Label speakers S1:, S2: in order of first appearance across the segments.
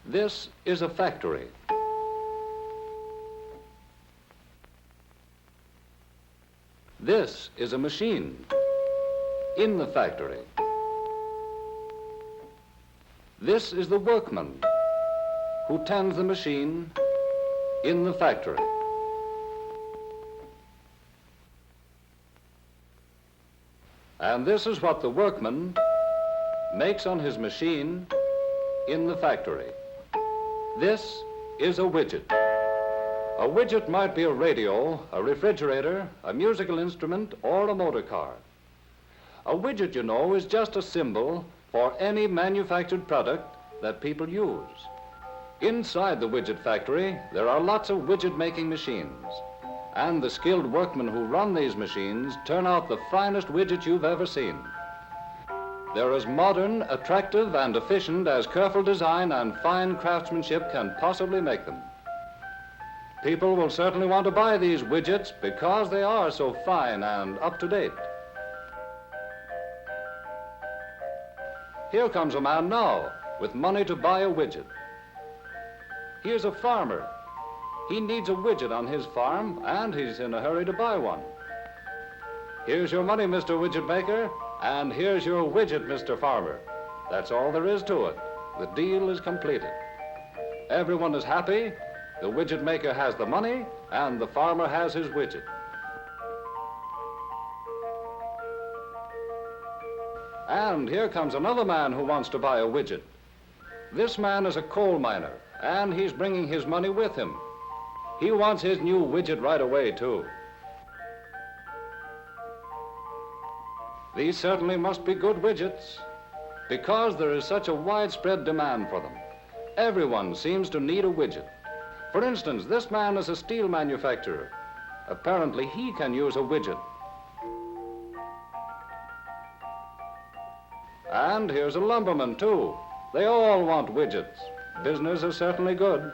S1: This is a factory. This is a machine in the factory. This is the workman who tends the machine in the factory. And this is what the workman makes on his machine in the factory. This is a widget. A widget might be a radio, a refrigerator, a musical instrument, or a motor car. A widget, you know, is just a symbol for any manufactured product that people use. Inside the widget factory, there are lots of widget-making machines. And the skilled workmen who run these machines turn out the finest widgets you've ever seen. They're as modern, attractive, and efficient as careful design and fine craftsmanship can possibly make them. People will certainly want to buy these widgets because they are so fine and up-to-date. Here comes a man now with money to buy a widget. Here's a farmer. He needs a widget on his farm, and he's in a hurry to buy one. Here's your money, Mr. Widget Maker, and here's your widget, Mr. Farmer. That's all there is to it. The deal is completed. Everyone is happy. The widget maker has the money, and the farmer has his widget. And here comes another man who wants to buy a widget. This man is a coal miner, and he's bringing his money with him. He wants his new widget right away, too. These certainly must be good widgets, because there is such a widespread demand for them. Everyone seems to need a widget. For instance, this man is a steel manufacturer. Apparently, he can use a widget. And here's a lumberman, too. They all want widgets. Business is certainly good.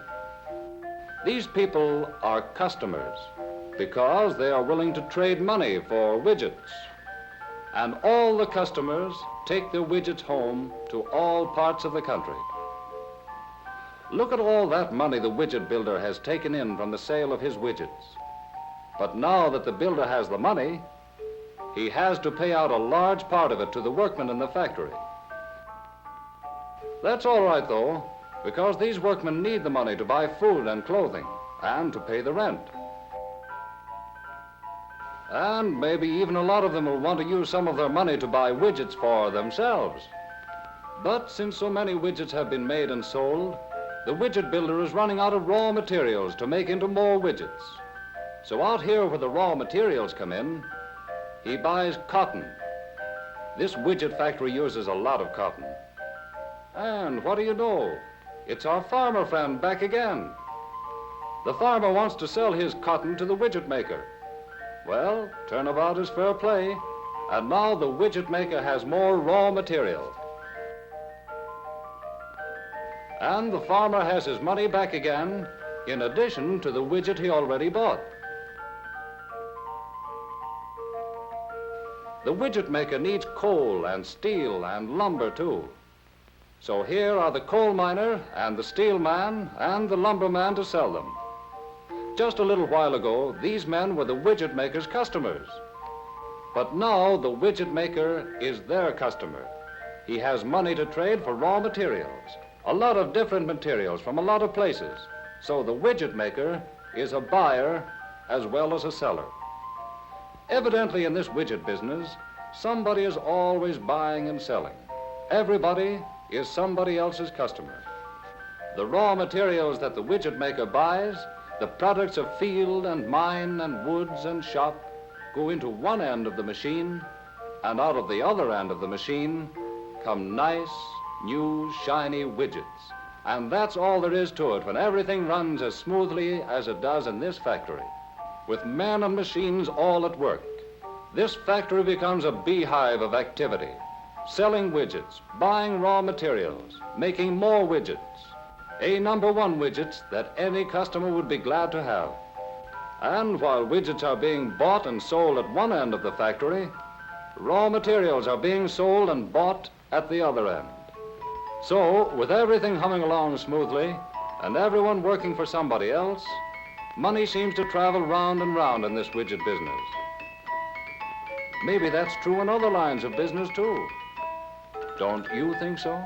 S1: These people are customers because they are willing to trade money for widgets. And all the customers take their widgets home to all parts of the country. Look at all that money the widget builder has taken in from the sale of his widgets. But now that the builder has the money, he has to pay out a large part of it to the workmen in the factory. That's all right, though, because these workmen need the money to buy food and clothing and to pay the rent. And maybe even a lot of them will want to use some of their money to buy widgets for themselves. But since so many widgets have been made and sold, the widget builder is running out of raw materials to make into more widgets. So out here where the raw materials come in, he buys cotton. This widget factory uses a lot of cotton. And what do you know? It's our farmer friend back again. The farmer wants to sell his cotton to the widget maker. Well, turnabout is fair play, and now the widget maker has more raw material. And the farmer has his money back again, in addition to the widget he already bought. The widget maker needs coal and steel and lumber, too. So here are the coal miner and the steel man and the lumber man to sell them. Just a little while ago, these men were the widget maker's customers. But now the widget maker is their customer. He has money to trade for raw materials, a lot of different materials from a lot of places. So the widget maker is a buyer as well as a seller. Evidently in this widget business, somebody is always buying and selling. Everybody is somebody else's customer. The raw materials that the widget maker buys, the products of field and mine and woods and shop, go into one end of the machine, and out of the other end of the machine come nice, new, shiny widgets. And that's all there is to it when everything runs as smoothly as it does in this factory, with men and machines all at work. This factory becomes a beehive of activity, selling widgets, buying raw materials, making more widgets. A number one widgets that any customer would be glad to have. And while widgets are being bought and sold at one end of the factory, raw materials are being sold and bought at the other end. So, with everything humming along smoothly and everyone working for somebody else, money seems to travel round and round in this widget business. Maybe that's true in other lines of business, too. Don't you think so?